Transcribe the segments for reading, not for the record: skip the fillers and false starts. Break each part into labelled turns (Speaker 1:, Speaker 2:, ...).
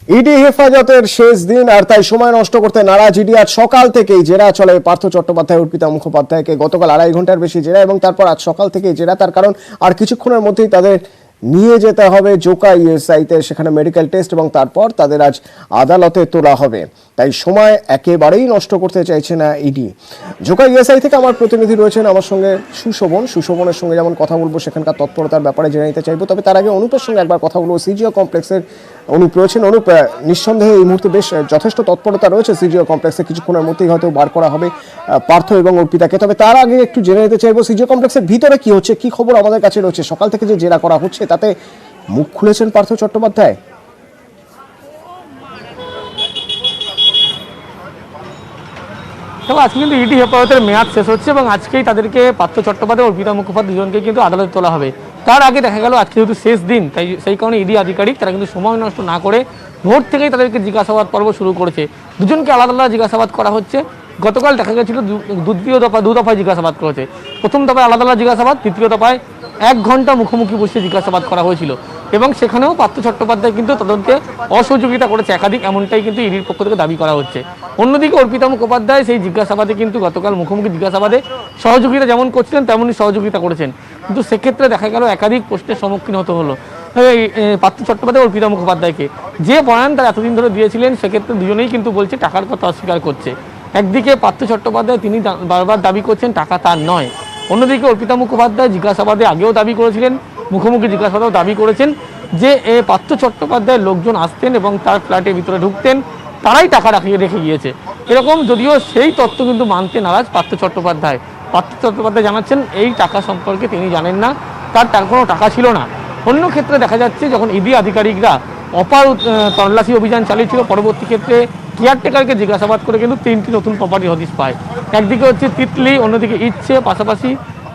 Speaker 1: ED হেফাজতের শেষ দিন আর তাই সময় নষ্ট করতে নারাজ ইডি। আজ সকাল থেকেই জেরা চলে পার্থ চট্টোপাধ্যায়, অর্পিতা মুখোপাধ্যায়কে গতকাল 2.5 ঘন্টার বেশি জেরা এবং তারপর আজ সকাল থেকেই জেরা। তার কারণ আর কিছুক্ষণের মধ্যেই তাদের নিয়ে যেতে হবে জোকা ইএসআইতে, সেখানে মেডিকেল টেস্ট এবং তারপর তাদের আজ আদালতে তোলা হবে। তাই সময় একেবারেই নষ্ট করতে চাইছে না ইডি। জোকা ইএসআই থেকে আমার প্রতিনিধি রয়েছেন আমার সঙ্গে সুশোভনের সঙ্গে যেমন কথা বলবো সেখানকার তৎপরতার ব্যাপারে জেনে নিতে চাইবো, তবে তার আগে অনুপের সঙ্গে একবার কথা বলবো। সিজিও কমপ্লেক্সের অনুপ রয়েছেন। অনুপ, নিঃসন্দেহে এই মুহূর্তে বেশ যথেষ্ট তৎপরতা রয়েছে সিজিও কমপ্লেক্সে, কিছুক্ষণের মধ্যেই হয়তো বার করা হবে পার্থ এবং অর্পিতাকে। তবে তার আগে একটু জেনে নিতে চাইবো সিজিও কমপ্লেক্সের ভিতরে কি হচ্ছে, কি খবর আমাদের কাছে রয়েছে। সকাল থেকে যে জেরা করা হচ্ছে তাতে মুখ খুলেছেন পার্থ চট্টোপাধ্যায়?
Speaker 2: তবে আজকে কিন্তু ইডি হেফাজতের মেয়াদ শেষ হচ্ছে এবং আজকেই তাদেরকে পার্থ চট্টোপাধ্যায়, অর্পিতা মুখোপাধ্যায় দুজনকে কিন্তু আদালতে তোলা হবে। তার আগে দেখা গেল আজকে যেহেতু শেষ দিন, তাই সেই কারণে ইডি আধিকারিক তারা কিন্তু সময় নষ্ট না করে ভোর থেকেই তাদেরকে জিজ্ঞাসাবাদ পর্ব শুরু করেছে। দুজনকে আলাদা আলাদা জিজ্ঞাসাবাদ করা হচ্ছে। গতকাল দেখা গেছিল দু দফায় জিজ্ঞাসাবাদ করেছে। প্রথম দফায় আলাদা আলাদা জিজ্ঞাসাবাদ, তৃতীয় দফায় 1 ঘন্টা মুখোমুখি বসে জিজ্ঞাসাবাদ করা হয়েছিল এবং সেখানেও পার্থ চট্টোপাধ্যায় কিন্তু তদন্তে অসহযোগিতা করেছে একাধিক, এমনটাই কিন্তু ইডির পক্ষ থেকে দাবি করা হচ্ছে। অন্যদিকে অর্পিতা মুখোপাধ্যায় সেই জিজ্ঞাসাবাদে কিন্তু গতকাল মুখোমুখি জিজ্ঞাসাবাদে সহযোগিতা যেমন করছিলেন তেমনই সহযোগিতা করেছেন, কিন্তু সেক্ষেত্রে দেখা গেল একাধিক প্রশ্নের সম্মুখীন হতে হলো পার্থ চট্টোপাধ্যায়, অর্পিতা মুখোপাধ্যায়কে। যে বয়ান তারা এতদিন ধরে দিয়েছিলেন সেক্ষেত্রে দুজনেই কিন্তু বলছে টাকার কথা অস্বীকার করছে। একদিকে পার্থ চট্টোপাধ্যায় তিনি বারবার দাবি করছেন টাকা তার নয়, অন্যদিকে অর্পিতা মুখোপাধ্যায় জিজ্ঞাসাবাদে আগেও দাবি করেছিলেন, মুখোমুখি জিজ্ঞাসাবাদেও দাবি করেছেন যে পার্থ চট্টোপাধ্যায়ের লোকজন আসতেন এবং তার ফ্ল্যাটের ভিতরে ঢুকতেন, তারাই টাকা রেখে গিয়েছে এরকম। যদিও সেই তথ্য কিন্তু মানতে নারাজ পার্থ চট্টোপাধ্যায়। পার্থ চট্টোপাধ্যায় জানাচ্ছেন এই টাকা সম্পর্কে তিনি জানেন না, তার কোনো টাকা ছিল না। অন্য ক্ষেত্রে দেখা যাচ্ছে যখন ইডি আধিকারিকরা অপার তল্লাশি অভিযান চালিয়েছিল, পরবর্তী ক্ষেত্রে কেয়ারটেকারকে জিজ্ঞাসাবাদ করে কিন্তু 3টি নতুন প্রপার্টি হদিশ পায়। একদিকে হচ্ছে তিতলি, অন্যদিকে ইচ্ছে, পাশাপাশি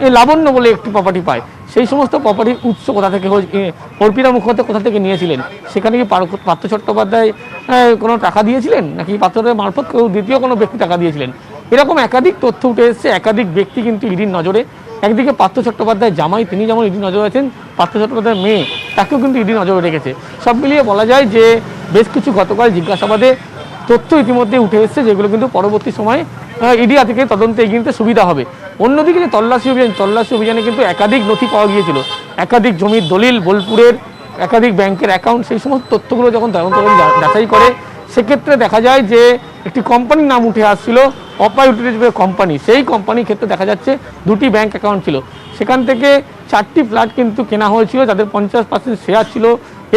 Speaker 2: এই লাবণ্য বলে একটি প্রপার্টি পায়। সেই সমস্ত প্রপার্টির উৎস কোথা থেকে, অর্পিতা মুখোপাধ্যায় কোথা থেকে নিয়েছিলেন, সেখানে কি পার্থ চট্টোপাধ্যায় কোনো টাকা দিয়েছিলেন নাকি পার্থের মারফত কেউ দ্বিতীয় কোনো ব্যক্তি টাকা দিয়েছিলেন, এরকম একাধিক তথ্য উঠে এসেছে। একাধিক ব্যক্তি কিন্তু ইডির নজরে। একদিকে পার্থ চট্টোপাধ্যায় জামাই, তিনি যেমন ইডির নজরে আছেন, পার্থ চট্টোপাধ্যায়ের মেয়ে তাকেও কিন্তু ইডির নজরে রেখেছে। সব মিলিয়ে বলা যায় যে বেশ কিছু গতকাল জিজ্ঞাসাবাদে তথ্য ইতিমধ্যে উঠে এসেছে, যেগুলো কিন্তু পরবর্তী সময়ে ইডি থেকে তদন্তে এগিয়ে নিতে সুবিধা হবে। অন্যদিকে যে তল্লাশি অভিযানে কিন্তু একাধিক নথি পাওয়া গিয়েছিল, একাধিক জমির দলিল, বোলপুরের একাধিক ব্যাংকের অ্যাকাউন্ট, সেই সমস্ত তথ্যগুলো যখন তদন্ত যাচাই করে সেক্ষেত্রে দেখা যায় যে একটি কোম্পানির নাম উঠে আসছিল, অপা ইউটিলিটিজ কোম্পানি। সেই কোম্পানির ক্ষেত্রে দেখা যাচ্ছে 2টি ব্যাংক অ্যাকাউন্ট ছিল, সেখান থেকে 4টি ফ্ল্যাট কিন্তু কেনা হয়েছিল, যাদের 50% শেয়ার ছিল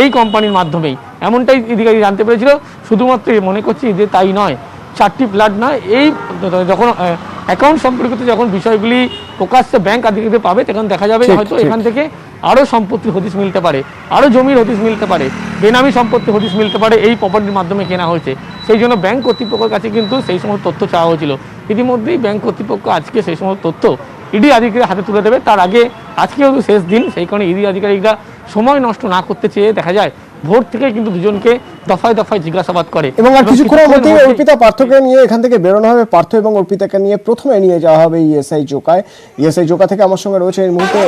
Speaker 2: এই কোম্পানির মাধ্যমেই, এমনটাই আধিকারিক জানতে পেরেছিল। শুধুমাত্র মনে করছি যে তাই নয়, 4টি ফ্ল্যাট নয়, এই যখন অ্যাকাউন্ট সম্পর্কিত যখন বিষয়গুলি প্রকাশ্যে ব্যাংক আধিকারিক পাবে তখন দেখা যাবে হয়তো এখান থেকে আরও সম্পত্তির হদিশ মিলতে পারে, আরও জমির হদিশ মিলতে পারে, বেনামি সম্পত্তির হদিশ মিলতে পারে, এই প্রপার্টির মাধ্যমে কেনা হয়েছে। সেই জন্য ব্যাংক কর্তৃপক্ষের কাছে কিন্তু সেই সমস্ত তথ্য চাওয়া হয়েছিল। ইতিমধ্যেই ব্যাংক কর্তৃপক্ষ আজকে সেই সমস্ত তথ্য ইডি আধিকারিকের হাতে তুলে দেবে। তার আগে আজকে যেহেতু শেষ দিন, সেই কারণে ইডি আধিকারিকরা সময় নষ্ট না করতে চেয়ে দেখা যায় ভোর থেকে কিন্তু দুজনকে দফায় দফায় জিজ্ঞাসাবাদ করে
Speaker 1: এবং আর কিছুক্ষণের মধ্যেই অর্পিতা পার্থকে নিয়ে এখান থেকে বেরোনো হবে। পার্থ এবং অর্পিতাকে নিয়ে প্রথমে নিয়ে যাওয়া হবে ইএসআই জোকায়। ইএসআই জোকা থেকে আমার সঙ্গে রয়েছে এই মুহূর্তে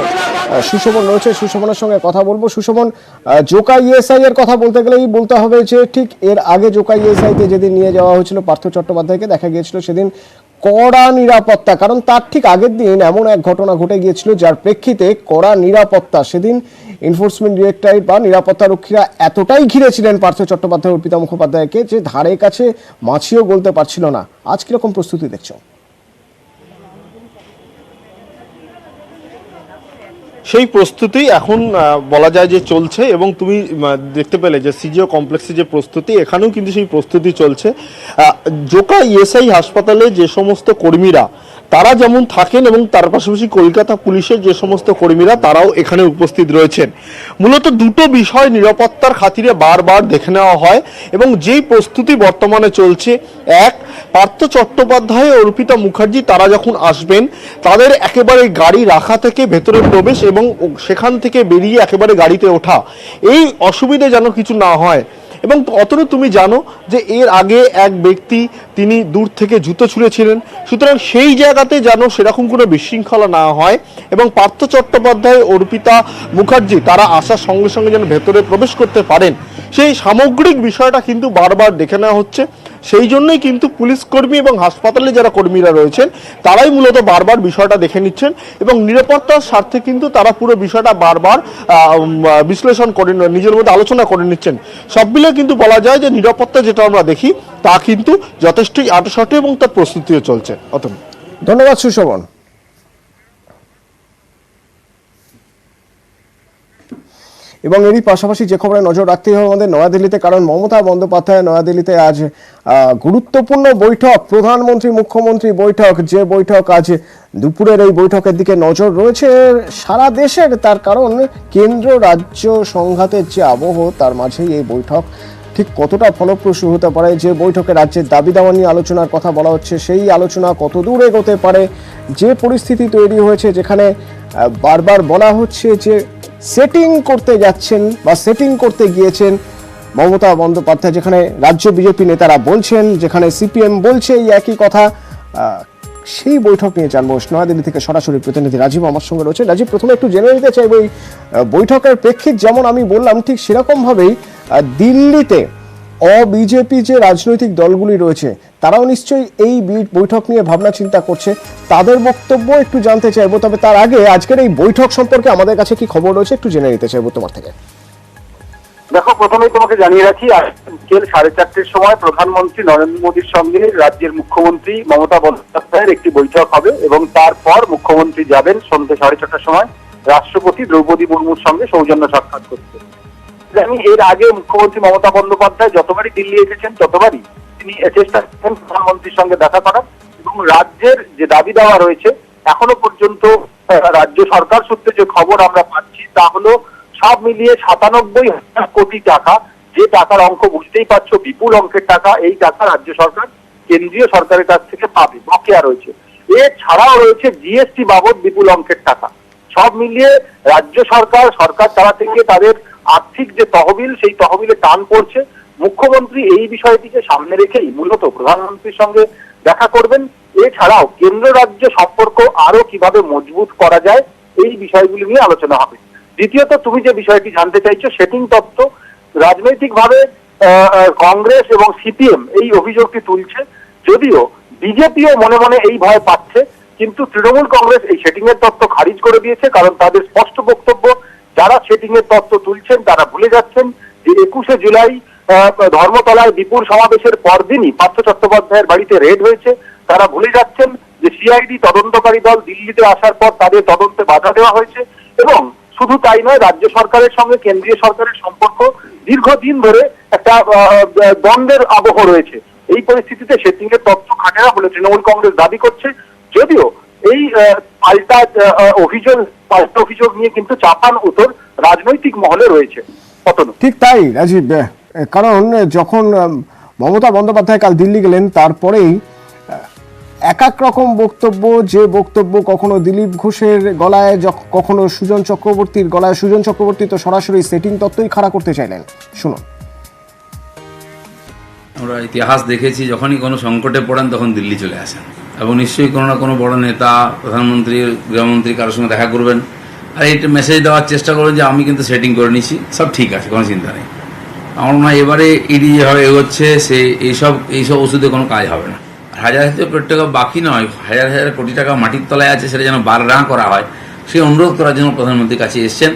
Speaker 1: সুশোভন রয়েছে, সুশোভনের সঙ্গে কথা বলবো। সুশোভন, জোকা ইএসআই এর কথা বলতে গেলেই বলতে হবে যে ঠিক এর আগে জোকা ইএসআইতে যেদিন নিয়ে যাওয়া হয়েছিল পার্থ চট্টোপাধ্যায়কে, দেখা গিয়েছিল সেদিন কড়া নিরাপত্তা, কারণ তার ঠিক আগের দিন এমন এক ঘটনা ঘটে গিয়েছিল যার প্রেক্ষিতে কড়া নিরাপত্তা, সেদিন এনফোর্সমেন্ট ডিরেক্টরেট বা নিরাপত্তা রক্ষীরা এতটাই ঘিরেছিলেন পার্থ চট্টোপাধ্যায়, অর্পিতা মুখোপাধ্যায়কে যে ধারে কাছে মাছিও গলতে পারছিল না। আজ কিরকম প্রস্তুতি দেখছো?
Speaker 3: সেই প্রস্তুতি এখন বলা যায় যে চলছে এবং তুমি দেখতে পেলে যে সিজিও কমপ্লেক্সে যে প্রস্তুতি, এখানেও কিন্তু সেই প্রস্তুতি চলছে। জোকা ইএসআই হাসপাতালে যে সমস্ত কর্মীরা তারা যেমন থাকেন এবং তার পাশাপাশি কলকাতা পুলিশের যে সমস্ত কর্মীরা তারাও এখানে উপস্থিত রয়েছেন। মূলত দুটো বিষয় নিরাপত্তার খাতিরে বারবার দেখে নেওয়া হয় এবং যেই প্রস্তুতি বর্তমানে চলছে, এক, পার্থ চট্টোপাধ্যায়, অর্পিতা মুখার্জি তারা যখন আসবেন তাদের একেবারে গাড়ি রাখা থেকে ভেতরে প্রবেশ এবং সেখান থেকে বেরিয়ে একেবারে গাড়িতে ওঠা, এই অসুবিধে যেন কিছু না হয় এবং অতনু তুমি জানো যে এর আগে এক ব্যক্তি তিনি দূর থেকে জুতো ছুঁড়েছিলেন, সুতরাং সেই জায়গাতে যেন সেরকম কোনো বিশৃঙ্খলা না হয় এবং পার্থ চট্টোপাধ্যায়, অর্পিতা মুখার্জি তারা আসার সঙ্গে সঙ্গে যেন ভেতরে প্রবেশ করতে পারেন, সেই সামগ্রিক বিষয়টা কিন্তু বারবার দেখে নেওয়া হচ্ছে। সেই জন্যই কিন্তু পুলিশ কর্মী এবং হাসপাতালে যারা কর্মীরা রয়েছেন তারাই মূলত বারবার বিষয়টা দেখে নিচ্ছেন এবং নিরাপত্তার স্বার্থে কিন্তু তারা পুরো বিষয়টা বারবার বিশ্লেষণ করে নিজের মধ্যে আলোচনা করে নিচ্ছেন। সব মিলে কিন্তু বলা যায় যে নিরাপত্তা যেটা আমরা দেখি তা কিন্তু যথেষ্টই আঁটসাঁট এবং তার প্রস্তুতিও চলছে। অতন,
Speaker 1: ধন্যবাদ সুশোভন। এবং এরই পাশাপাশি যে খবরে নজর রাখতে হবে আমাদের নয়াদিল্লিতে, কারণ মমতা বন্দ্যোপাধ্যায় নয়াদিল্লিতে আজ গুরুত্বপূর্ণ বৈঠক, প্রধানমন্ত্রী মুখ্যমন্ত্রী বৈঠক, যে বৈঠক আজ দুপুরের এই বৈঠকের দিকে নজর রয়েছে সারা দেশের। তার কারণ কেন্দ্র রাজ্য সংঘাতের যে আবহ তার মাঝেই এই বৈঠক ঠিক কতটা ফলপ্রসূ হতে পারে, যে বৈঠকে রাজ্যের দাবি দাওয়া নিয়ে আলোচনার কথা বলা হচ্ছে সেই আলোচনা কত দূর এগোতে পারে, যে পরিস্থিতি তৈরি হয়েছে যেখানে বারবার বলা হচ্ছে যে সেটিং করতে যাচ্ছেন বা সেটিং করতে গিয়েছেন মমতা বন্দ্যোপাধ্যায়, যেখানে রাজ্য বিজেপি নেতারা বলছেন, যেখানে সিপিএম বলছে এই একই কথা, সেই বৈঠক নিয়ে জানবো। নয়াদিল্লি থেকে সরাসরি প্রতিনিধি রাজীব আমার সঙ্গে রয়েছে। রাজীব, প্রথমে একটু জেনে নিতে চাইব এই বৈঠকের প্রেক্ষিত যেমন আমি বললাম ঠিক সেরকম ভাবেই দিল্লিতে বিজেপি যে রাজনৈতিক দলগুলি রয়েছে তারাও নিশ্চয়ই এই বৈঠক নিয়ে ভাবনা চিন্তা করছে, তাদের বক্তব্য একটু জানতে চাইবো। তবে তার আগে আজকের এই বৈঠক সম্পর্কে আমাদের কাছে কি খবর রয়েছে একটু জেনে নিতে চাইবো তোমার থেকে।
Speaker 4: দেখো, প্রথমেই তোমাকে জানিয়ে রাখি, আজ বিকেল 4:30টার সময় প্রধানমন্ত্রী নরেন্দ্র মোদীর সঙ্গে রাজ্যের মুখ্যমন্ত্রী মমতা বন্দ্যোপাধ্যায়ের একটি বৈঠক হবে এবং তারপর মুখ্যমন্ত্রী যাবেন সন্ধ্যে 6:30টার সময় রাষ্ট্রপতি দ্রৌপদী মুর্মুর সঙ্গে সৌজন্য সাক্ষাৎ করতে। আমি এর আগে মুখ্যমন্ত্রী মমতা বন্দ্যোপাধ্যায় যতবারই দিল্লি এসেছেন ততবারই তিনি চেষ্টা করেন প্রধানমন্ত্রীর সঙ্গে দেখা করার এবং রাজ্যের যে দাবি দেওয়া রয়েছে এখনো পর্যন্ত রাজ্য সরকার সূত্রে যে খবর আমরা পাচ্ছি তা হলো সব মিলিয়ে 97,000 কোটি টাকা, যে টাকার অঙ্ক বুঝতেই পারছো বিপুল অঙ্কের টাকা, এই টাকা রাজ্য সরকার কেন্দ্রীয় সরকারের কাছ থেকে পাবে, বকেয়া রয়েছে। এছাড়াও রয়েছে জিএসটি বাবদ বিপুল অঙ্কের টাকা। সব মিলিয়ে রাজ্য সরকার চালাতে গিয়ে তাদের আর্থিক যে তহবিল সেই তহবিলে টান পড়ছে। মুখ্যমন্ত্রী এই বিষয়টিকে সামনে রেখেই মূলত প্রধানমন্ত্রীর সঙ্গে দেখা করবেন। এছাড়াও কেন্দ্র রাজ্য সম্পর্ক আরো কিভাবে মজবুত করা যায় এই বিষয়গুলি নিয়ে আলোচনা হবে। দ্বিতীয়ত, তুমি যে বিষয়টি জানতে চাইছো সেটিং তত্ত্ব, রাজনৈতিকভাবে কংগ্রেস এবং সিপিএম এই অভিযোগটি তুলছে, যদিও বিজেপিও মনে মনে এই ভয় পাচ্ছে, কিন্তু তৃণমূল কংগ্রেস এই সেটিং এর তত্ত্ব খারিজ করে দিয়েছে। কারণ তাদের স্পষ্ট বক্তব্য, যারা সেটিং এর তত্ত্ব তুলছেন তারা ভুলে যাচ্ছেন যে 21শে জুলাই ধর্মতলায় বিপুল সমাবেশের পরদিনই পার্থ চট্টোপাধ্যায়ের বাড়িতে রেড হয়েছে। তারা ভুলে যাচ্ছেন যে সিআইডি তদন্তকারী দল দিল্লিতে আসার পর তাদের তদন্তে বাধা দেওয়া হয়েছে এবং শুধু তাই নয়, রাজ্য সরকারের সঙ্গে কেন্দ্রীয় সরকারের সম্পর্ক দীর্ঘদিন ধরে একটা দ্বন্দ্বের আবহ রয়েছে। এই পরিস্থিতিতে সেটিং এর তথ্য খাটে না বলে তৃণমূল কংগ্রেস দাবি করছে, যদিও এই পাল্টা অভিযোগ নিয়ে কিন্তু চাপান উত্তর রাজনৈতিক মহলে রয়েছে।
Speaker 1: ঠিক তাই রাজীব, কারণ যখন মমতা বন্দ্যোপাধ্যায় কাল দিল্লি গেলেন তারপরেই এক এক রকম বক্তব্য, যে বক্তব্য কখনো দিলীপ ঘোষের গলায়, কখনো সুজন চক্রবর্তীর গলায়। সুজন চক্রবর্তী তো সরাসরি সেটিং তত্ত্বই খাড়া করতে চাইলেন, শুনুন।
Speaker 5: আমরা ইতিহাস দেখেছি, যখনই কোনো সংকটে পড়েন তখন দিল্লি চলে আসেন এবং নিশ্চয়ই কোনো না কোনো বড় নেতা, প্রধানমন্ত্রী, গৃহমন্ত্রী কারোর সঙ্গে দেখা করবেন আর এইটা মেসেজ দেওয়ার চেষ্টা করবেন যে আমি কিন্তু সেটিং করে নিচ্ছি, সব ঠিক আছে, কোনো চিন্তা নেই। আমার মনে হয় এবারে ইডি যেভাবে এগোচ্ছে সে এইসব ওষুধে কোনো কাজ হবে না। হাজার হাজার কোটি টাকা বাকি নয়, হাজার হাজার কোটি টাকা মাটির তলায় আছে, সেটা যেন বাররাঁ করা হয় সেই অনুরোধ করার জন্য প্রধানমন্ত্রীর কাছে এসছেন।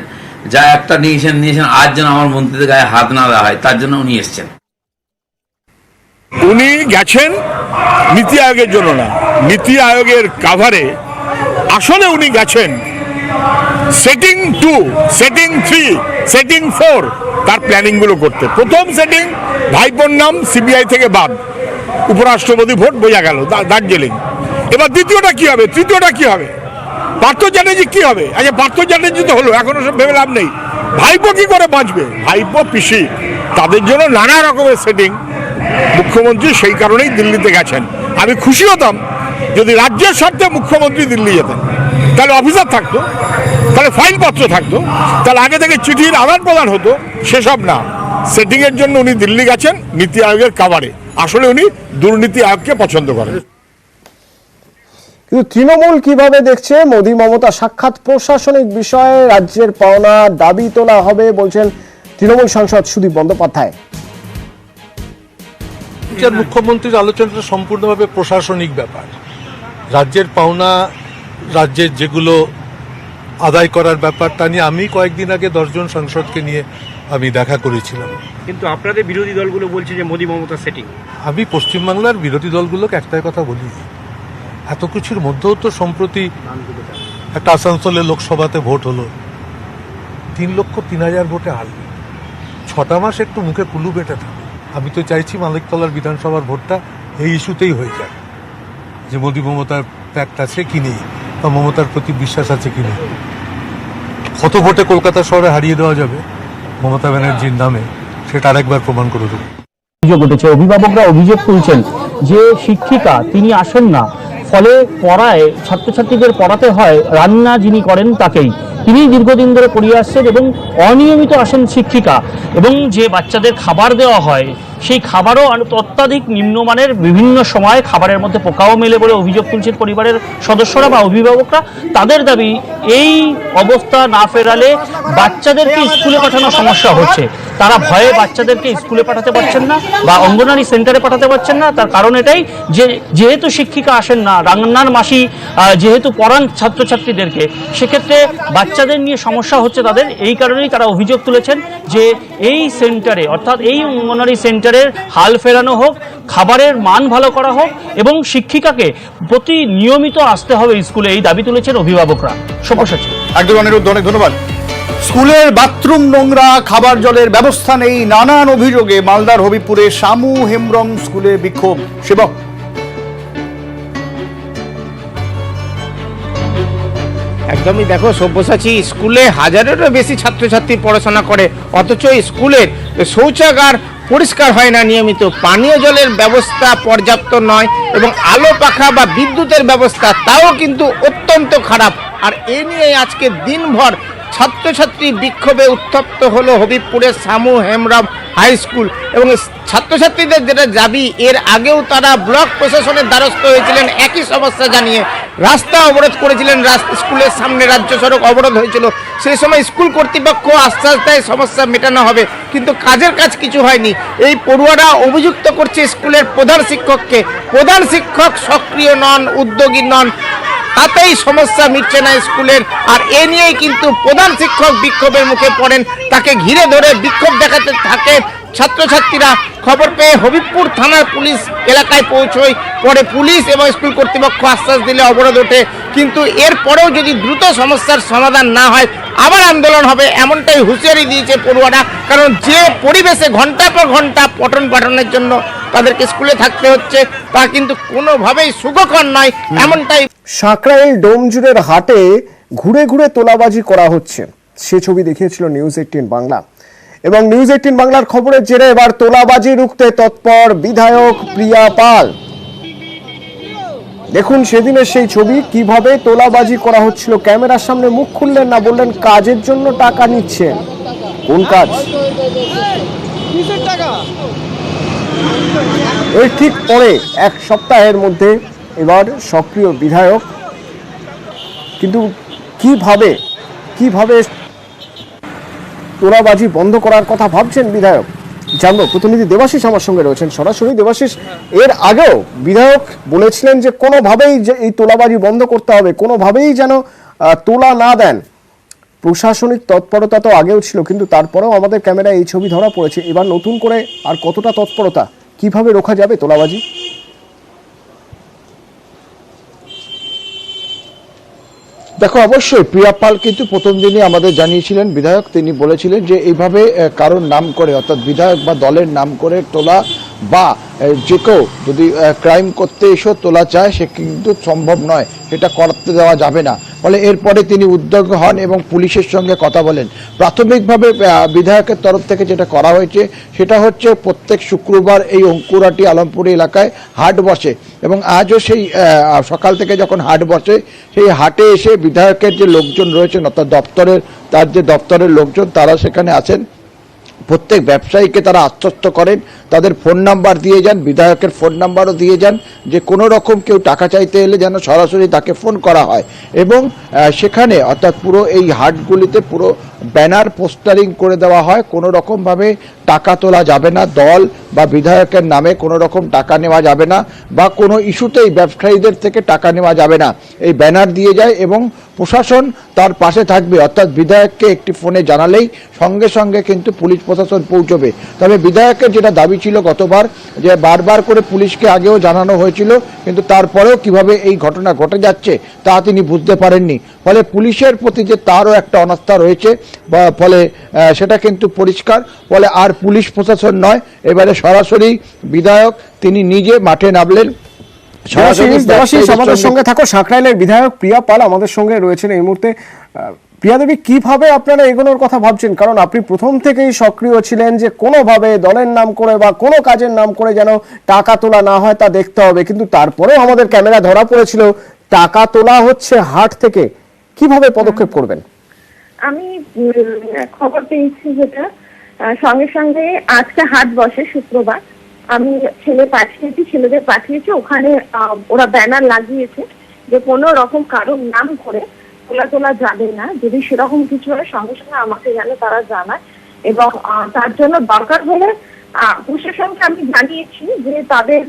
Speaker 5: যা একটা নিয়েছেন আজ যেন আমার মন্ত্রীদের গায়ে হাত না দেওয়া হয় তার জন্য উনি এসছেন।
Speaker 6: উনি গেছেন নীতি আয়োগের জন্য না, নীতি আয়োগের কাভারে আসলে উনি গেছেন সেটিং 2, সেটিং 3, সেটিং 4 তার প্ল্যানিংগুলো করতে। প্রথম সেটিং, ভাইপোর নাম সিবিআই থেকে বাদ, উপরাষ্ট্রপতি ভোট, বোঝা গেল দার্জিলিং। এবার দ্বিতীয়টা কি হবে, তৃতীয়টা কি হবে, পার্থ চ্যাটার্জি কি হবে? আচ্ছা, পার্থ চ্যাটার্জি তো হলো, এখনো সব ভেবে লাভ নেই। ভাইপো কি করে বাঁচবে, ভাইপো পিসি, তাদের জন্য নানা রকমের সেটিং। মুখ্যমন্ত্রী সেই কারণেই দিল্লিতে গেছেন। আমি খুশি হতাম যদি রাজ্যের স্বার্থে মুখ্যমন্ত্রী দিল্লি যেতেন, তাহলে অফিসার থাকতো, তাহলে ফাইলপত্র থাকতো, তাহলে আগে থেকে চিঠির আদান প্রদান হতো, সেসব না। সেটিংয়ের জন্য উনি দিল্লি গেছেন নীতি আয়োগের কাভারে। আসলে উনি দুর্নীতি আয়োগকে পছন্দ করেন।
Speaker 1: কিন্তু তৃণমূল কিভাবে দেখছে মোদী মমতা সাক্ষাৎ প্রশাসনিক বিষয়ে রাজ্যের পাওনা দাবি তোলা হবে বলছেন তৃণমূল সাংসদ সুদীপ বন্দ্যোপাধ্যায়।
Speaker 7: রাজ্যের মুখ্যমন্ত্রীর আলোচনাটা সম্পূর্ণভাবে প্রশাসনিক ব্যাপার। রাজ্যের পাওনা, রাজ্যের যেগুলো আদায় করার ব্যাপার, তা নিয়ে আমি কয়েকদিন আগে 10 জন সাংসদকে নিয়ে আমি দেখা করেছিলাম।
Speaker 8: কিন্তু আপনাদের বিরোধী দলগুলো বলছে যে মোদী মমতা সেটিং।
Speaker 7: আমি পশ্চিমবাংলার বিরোধী দলগুলোকে একটাই কথা বলি, এত কিছুর মধ্যেও তো সম্প্রতি একটা আসানসোলের লোকসভাতে ভোট হলো, 3,03,000 ভোটে হারল। 6টা মাস একটু মুখে কুলু বেটে থাকে। আমি তো চাইছি মালিকতলার বিধানসভার ভোটটা এই ইস্যুতেই হয়ে যায়, যে মোদী মমতার প্যাক্ট আছে কি নেই, বা মমতার প্রতি বিশ্বাস আছে কি নেই। কত ভোটে কলকাতা শহরে হারিয়ে দেওয়া যাবে মমতা ব্যানার্জির নামে, সেটা আরেকবার প্রমাণ করে দেবো।
Speaker 9: অভিযোগ উঠেছে, অভিভাবকরা অভিযোগ তুলছেন যে শিক্ষিকা তিনি আসেন না, ফলে পড়ায় ছাত্রছাত্রীদের পড়াতে হয় রান্না যিনি করেন তাকেই। তিনি দীর্ঘদিন ধরে পড়িয়ে আসছেন এবং অনিয়মিত আসেন শিক্ষিকা, এবং যে বাচ্চাদের খাবার দেওয়া হয় সেই খাবারও অত্যাধিক নিম্নমানের, বিভিন্ন সময় খাবারের মধ্যে পোকাও মেলে বলে অভিযোগ তুলছেন পরিবারের সদস্যরা বা অভিভাবকরা। তাদের দাবি এই অবস্থা না ফেরালে বাচ্চাদেরকে স্কুলে পাঠানোর সমস্যা হচ্ছে। তারা ভয়ে বাচ্চাদেরকে স্কুলে পাঠাতে পারছেন না বা অঙ্গনওয়াড়ি সেন্টারে পাঠাতে পারছেন না। তার কারণ এটাই যে যেহেতু শিক্ষিকা আসেন না, রান্নার মাসি যেহেতু পড়ান ছাত্রছাত্রীদেরকে, সেক্ষেত্রে বাচ্চাদের নিয়ে সমস্যা হচ্ছে তাদের। এই কারণেই তারা অভিযোগ তুলেছেন যে এই সেন্টারে, অর্থাৎ এই অঙ্গনওয়াড়ি সেন্টারের হাল ফেরানো হোক, খাবারের মান ভালো করা হোক এবং শিক্ষিকাকে প্রতি নিয়মিত আসতে হবে স্কুলে, এই দাবি তুলেছেন অভিভাবকরা। সব্যসাচী।
Speaker 10: একদম অনিরুদ্ধ, অনেক ধন্যবাদ। স্কুলের বাথরুম নোংরা, খাবার জলের ব্যবস্থা নেই, নানান অভিযোগে মালদার হবিপুরে শামু হেমব্রম স্কুলে বিক্ষোভ। সেবক
Speaker 11: একদমই দেখো সব্যসাচী, স্কুলে হাজারেরও বেশি ছাত্রছাত্রী পড়াশোনা করে, অথচ স্কুলের শৌচাগার পরিষ্কার হয় না নিয়মিত, পানীয় জলের ব্যবস্থা পর্যাপ্ত নয় এবং আলো পাখা বা বিদ্যুতের ব্যবস্থা তাও কিন্তু অত্যন্ত খারাপ। আর এ নিয়ে আজকে দিনভর ছাত্রছাত্রী বিক্ষোভে উত্তপ্ত হলো হবিবপুরের শামু হেমব্রম হাই স্কুল। এবং ছাত্রছাত্রীদের যেটা দাবি, এর আগেও তারা ব্লক প্রশাসনের দ্বারস্থ হয়েছিলেন একই সমস্যা জানিয়ে, রাস্তা অবরোধ করেছিলেন, স্কুলের সামনে রাজ্য সড়ক অবরোধ হয়েছিল। সেই সময় স্কুল কর্তৃপক্ষ আশ্বাস দেয় সমস্যা মেটানো হবে, কিন্তু কাজের কাজ কিছু হয়নি। এই পড়ুয়ারা অভিযুক্ত করছে স্কুলের প্রধান শিক্ষককে। প্রধান শিক্ষক সক্রিয় নন, উদ্যোগী নন, তাতেই সমস্যা মিটছে না স্কুলের। আর এ নিয়েই কিন্তু প্রধান শিক্ষক বিক্ষোভের মুখে পড়েন, তাকে ঘিরে ধরে বিক্ষোভ দেখাতে থাকে ছাত্রছাত্রীরা। খবর পেয়ে হবিবপুর থানার পুলিশ এলাকায় পৌঁছয়, পরে পুলিশ এবং স্কুল কর্তৃপক্ষ আশ্বাস দিলে অবরোধ ওঠে। কিন্তু এরপরেও যদি দ্রুত সমস্যার সমাধান না হয় আবার আন্দোলন হবে, এমনটাই হুঁশিয়ারি দিয়েছে পড়ুয়ারা। কারণ যে পরিবেশে ঘন্টার পর ঘন্টা পঠন পাঠনের জন্য তাদেরকে স্কুলে থাকতে হচ্ছে, তা কিন্তু কোনোভাবেই সুখকর নয়, এমনটাই।
Speaker 1: সাঁকরাইল ডোমজুড়ের হাটে ঘুরে ঘুরে তোলাবাজি করা হচ্ছে, সে ছবি দেখিয়েছিল নিউজ 18 বাংলা। এবং নিউজ 18 বাংলার খবরের জেরে এবার তোলাবাজি রুখতে তৎপর বিধায়ক প্রিয়া পাল। দেখুন সেদিনের সেই ছবি, কিভাবে তোলাবাজি করা হচ্ছিল। ক্যামেরার সামনে মুখ খুললেন না, বললেন কাজের জন্য টাকা নিচ্ছেন। কোন কাজ? এর ঠিক পরে এক সপ্তাহের মধ্যে এবার সক্রিয় বিধায়ক, কিন্তু কিভাবে তোলাবাজি বন্ধ করার কথা ভাবছেন বিধায়ক, জানবো। প্রতিনিধি দেবাশিস আমার সঙ্গে রয়েছেন সরাসরি। দেবাশিস, এর আগেও বিধায়ক বলেছিলেন যে কোনোভাবেই যে এই তোলাবাজি বন্ধ করতে হবে, কোনোভাবেই যেন তোলা না দেন। প্রশাসনিক তৎপরতা তো আগেও ছিল, কিন্তু তারপরেও আমাদের ক্যামেরায় এই ছবি ধরা পড়েছে। এবার নতুন করে আর কতটা তৎপরতা, কিভাবে রোখা যাবে তোলাবাজি?
Speaker 12: দেখো, অবশ্যই প্রিয়া পাল কিন্তু প্রথম দিনই আমাদের জানিয়েছিলেন বিধায়ক, তিনি বলেছিলেন যে এইভাবে কারোর নাম করে, অর্থাৎ বিধায়ক বা দলের নাম করে তোলা বা যে কেউ যদি ক্রাইম করতে এসে তোলা চায় সে কিন্তু সম্ভব নয়, সেটা করতে দেওয়া যাবে না। ফলে এরপরে তিনি উদ্যোগী হন এবং পুলিশের সঙ্গে কথা বলেন। প্রাথমিকভাবে বিধায়কের তরফ থেকে যেটা করা হয়েছে সেটা হচ্ছে প্রত্যেক শুক্রবার এই অঙ্কুরাটি আলমপুরি এলাকায় হাট বসে এবং আজও সেই সকাল থেকে যখন হাট বসে সেই হাটে এসে বিধায়কের যে লোকজন রয়েছেন, অর্থাৎ তার যে দপ্তরের লোকজন, তারা সেখানে আছেন। প্রত্যেক ব্যবসায়ীকে তারা আশ্বস্ত করেন, তাদের ফোন নাম্বার দিয়ে যান, বিধায়কের ফোন নাম্বারও দিয়ে যান, যে কোনো রকম কেউ টাকা চাইতে এলে যেন সরাসরি তাকে ফোন করা হয়। এবং সেখানে অর্থাৎ পুরো এই হাটগুলিতে পুরো ব্যানার পোস্টারিং করে দেওয়া হয়, কোনো রকমভাবে টাকা তোলা যাবে না, দল বা বিধায়কের নামে কোনো রকম টাকা নেওয়া যাবে না, বা কোনো ইস্যুতেই ব্যবসায়ীদের থেকে টাকা নেওয়া যাবে না, এই ব্যানার দিয়ে যায়। এবং প্রশাসন তার পাশে থাকবে, অর্থাৎ বিধায়ককে একটি ফোনে জানালেই সঙ্গে সঙ্গে কিন্তু পুলিশ প্রশাসন পৌঁছবে। তবে বিধায়কের যেটা দাবি ছিল গতবার, যে বারবার করে পুলিশকে আগেও জানানো হয়েছিল, কিন্তু তারপরেও কিভাবে এই ঘটনা ঘটে যাচ্ছে তা তিনি বুঝতে পারেননি। ফলে পুলিশের প্রতি যে তারও একটা অনাস্থা রয়েছে, ফলে সেটা কিন্তু পরিষ্কার। ফলে আর পুলিশ প্রশাসন নয়, এবারে সরাসরি বিধায়ক তিনি নিজে মাঠে নামলেন।
Speaker 1: দেবাশিস আমাদের সঙ্গে থাকো, সাঁকরাইলের বিধায়ক প্রিয়া পাল আমাদের সঙ্গে রয়েছেন এই মুহূর্তে। প্রিয়া দেবী, কিভাবে আপনারা এগোনোর কথা ভাবছেন? কারণ আপনি প্রথম থেকেই সক্রিয় ছিলেন যে কোনোভাবে দলের নাম করে বা কোনো কাজের নাম করে যেন টাকা তোলা না হয় তা দেখতে হবে, কিন্তু তারপরেও আমাদের ক্যামেরা ধরা পড়েছিল টাকা তোলা হচ্ছে হাট থেকে। কিভাবে পদক্ষেপ করবেন?
Speaker 13: আমি খবর পেয়েছি যেটা সঙ্গে সঙ্গে আজকে হাট বসে শুক্রবার, আমি ছেলেদের পাঠিয়েছি, ওখানে ওরা ব্যানার লাগিয়েছে যে কোনো রকম কারোর নাম করে তোলা যাবে না, যদি সেরকম কিছু হয় সঙ্গে সঙ্গে আমাকে যেন তারা জানায়। এবং তার জন্য দরকার হলে প্রশাসনকে আমি জানিয়েছি যে তাদের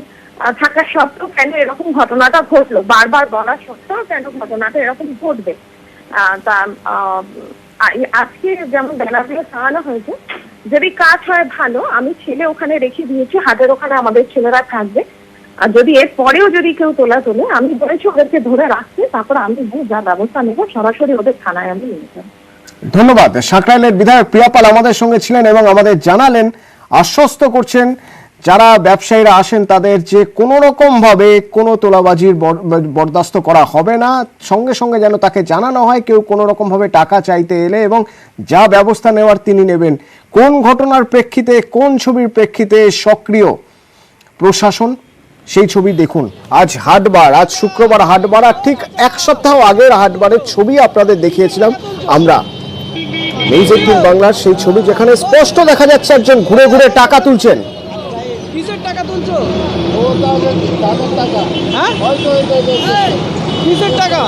Speaker 13: থাকা সত্ত্বেও কেন এরকম ঘটনাটা ঘটলো, বারবার বলা সত্ত্বেও কেন ঘটনাটা এরকম ঘটবে। তা আজকে যেমন ব্যানারগুলো টাঙানো হয়েছে, যদি কাজ হয় ভালো, আমি ছেলে ওখানে রেখে দিয়েছি, হাটের ওখানে আমাদের ছেলেরা থাকবে। আর যদি এর পরেও যদি কেউ তোলে, আমি বলেছি ওদেরকে ধরে রাখতে, তারপর আমি যা ব্যবস্থা নেব সরাসরি ওদের থানায় আমি নিয়ে যাব।
Speaker 1: ধন্যবাদ। সাঁকরাইলের বিধায়ক প্রিয়া পাল আমাদের সঙ্গে ছিলেন এবং আমাদের জানালেন, আশ্বস্ত করছেন যারা ব্যবসায়ীরা আসেন তাদের যে কোনো রকম ভাবে কোনো তোলাবাজির বরদাস্ত করা হবে না, সঙ্গে সঙ্গে যেন তাকে জানানো হয় কেউ কোনো রকম ভাবে টাকা চাইতে এলে, এবং যা ব্যবস্থা নেওয়ার তিনি নেবেন। কোন ঘটনার প্রেক্ষিতে, কোন ছবির প্রেক্ষিতে সক্রিয় প্রশাসন, সেই ছবি দেখুন। আজ হাটবার, আজ শুক্রবার হাটবার, আর ঠিক এক সপ্তাহ আগের হাটবারের ছবি আপনাদের দেখিয়েছিলাম আমরা নিউজ 18 বাংলার, সেই ছবি যেখানে স্পষ্ট দেখা যাচ্ছে একজন ঘুরে ঘুরে টাকা তুলছেন।
Speaker 14: কিসের টাকা তুলছো? কিসের টাকা?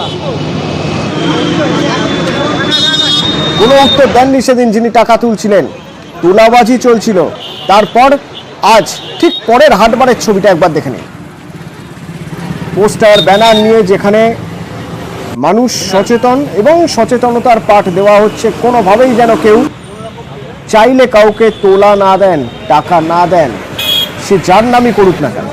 Speaker 1: কোনো উত্তর দেননি সেদিন যিনি টাকা তুলছিলেন, তোলাবাজি চলছিল। তারপর আজ ঠিক পরের হাটবারের ছবিটা একবার দেখে নিন। পোস্টার ব্যানার নিয়ে যেখানে মানুষ সচেতন এবং সচেতনতার পাঠ দেওয়া হচ্ছে, কোনোভাবেই যেন কেউ চাইলে কাউকে তোলা না দেন, টাকা না দেন, সে যার নামই করুক না কেন।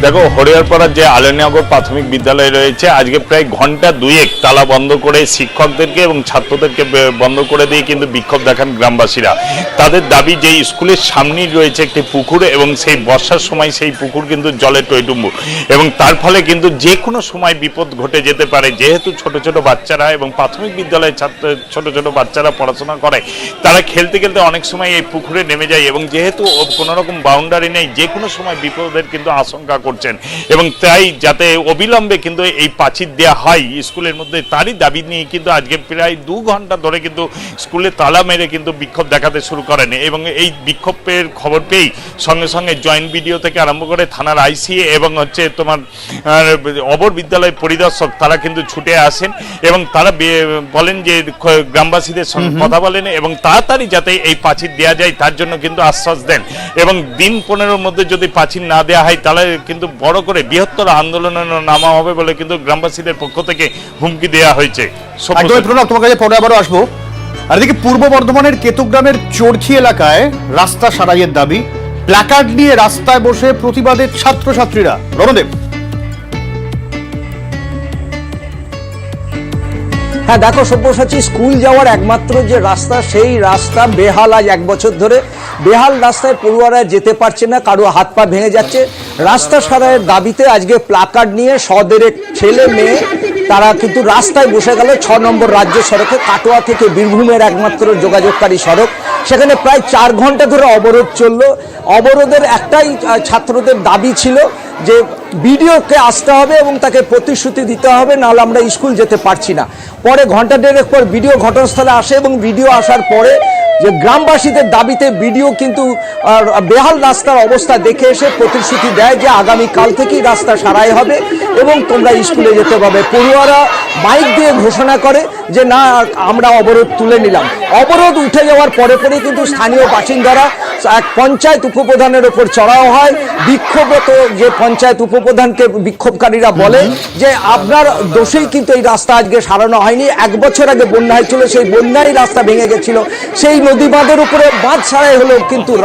Speaker 6: দেখো, হরিহরপাড়ার যে আলেনগর প্রাথমিক বিদ্যালয় রয়েছে, আজকে প্রায় ঘন্টা দুয়েক তালা বন্ধ করে শিক্ষকদেরকে এবং ছাত্রদেরকে বন্ধ করে দিয়ে কিন্তু বিক্ষোভ দেখান গ্রামবাসীরা। তাদের দাবি যে স্কুলের সামনেই রয়েছে একটি পুকুর, এবং সেই বর্ষার সময় সেই পুকুর কিন্তু জলে টইটুম্বুর, এবং তার ফলে কিন্তু যে কোনো সময় বিপদ ঘটে যেতে পারে। যেহেতু ছোট ছোট বাচ্চারা এবং প্রাথমিক বিদ্যালয়ের ছোট ছোট বাচ্চারা পড়াশোনা করে, তারা খেলতে খেলতে অনেক সময় এই পুকুরে নেমে যায়, এবং যেহেতু কোনো রকম বাউন্ডারি নেই, যে কোনো সময় বিপদের কিন্তু আশঙ্কা করছেন, এবং তাই যাতে অবিলম্বে কিন্তু এই প্রাচীর দেওয়া হয় স্কুলের মধ্যে, তারই দাবি নিয়ে কিন্তু আজকে প্রায় 2 ঘন্টা ধরে কিন্তু স্কুলে তালা মেরে কিন্তু বিক্ষোভ দেখাতে শুরু করেন। এবং এই বিক্ষোভের খবর পেয়েই সঙ্গে সঙ্গে জয়েন্ট বিডিও থেকে আরম্ভ করে থানার আইসি এবং তোমার অবর বিদ্যালয় পরিদর্শক তারা কিন্তু ছুটে আসেন, এবং তারা বলেন যে গ্রামবাসীদের সঙ্গে কথা বলেন এবং তাড়াতাড়ি যাতে এই প্রাচীর দেওয়া যায় তার জন্য কিন্তু আশ্বাস দেন, এবং দিন 15-র মধ্যে যদি প্রাচীর না দেওয়া হয় তাহলে কিন্তু বড় করে বৃহত্তর আন্দোলনের নামা হবে বলে কিন্তু গ্রামবাসীদের পক্ষ থেকে হুমকি দেওয়া হয়েছে।
Speaker 10: প্রণব, তোমার কাছে পরে আবারও আসবো। আর এদিকে পূর্ব বর্ধমানের কেতুগ্রামের চরখি এলাকায় রাস্তা সারাইয়ের দাবি, প্ল্যাকার্ড নিয়ে রাস্তায় বসে প্রতিবাদে ছাত্রছাত্রীরা। রণদেব।
Speaker 15: হ্যাঁ দেখো সব্যসাচী, স্কুল যাওয়ার একমাত্র যে রাস্তা, সেই রাস্তা বেহাল। আজ 1 বছর ধরে বেহাল রাস্তায় পড়ুয়ারা যেতে পারছে না, কারো হাত পা ভেঙে যাচ্ছে। রাস্তা সারাইয়ের দাবিতে আজকে প্ল্যাকার্ড নিয়ে 100 ছেলে মেয়ে তারা কিন্তু রাস্তায় বসে গেল। 6 নম্বর রাজ্য সড়কে, কাটোয়া থেকে বীরভূমের একমাত্র যোগাযোগকারী সড়ক, সেখানে প্রায় 4 ঘন্টা ধরে অবরোধ চলল। অবরোধের একটাই ছাত্রদের দাবি ছিল যে বিডিওকে আসতে হবে এবং তাকে প্রতিশ্রুতি দিতে হবে, নাহলে আমরা স্কুল যেতে পারছি না। পরে ঘন্টা দেড়েক পর বিডিও ঘটনাস্থলে আসে এবং বিডিও আসার পরে যে গ্রামবাসীদের দাবিতে বিডিও কিন্তু বেহাল রাস্তার অবস্থা দেখে এসে প্রতিশ্রুতি দেয় যে আগামীকাল থেকেই রাস্তা সারাই হবে এবং তোমরা স্কুলে যেতে পারবে। পড়ুয়ারা মাইক দিয়ে ঘোষণা করে যে না, আমরা অবরোধ তুলে নিলাম। অবরোধ উঠে যাওয়ার পরে পরে কিন্তু স্থানীয় বাসিন্দারা এক পঞ্চায়েত উপপ্রধানের ওপর চড়াও হয়। বিক্ষোভরত যে পঞ্চায়েত উপপ্রধানকে বিক্ষোভকারীরা বলে যে আপনার দোষেই কিন্তু এই রাস্তা আজকে সারানো হয়নি। 1 বছর আগে বন্যা হয়েছিল, সেই বন্যায় রাস্তা ভেঙে গেছিল, সেই নদী বাঁধের উপরে বাঁধ ছাড়াই হলেও কিন্তু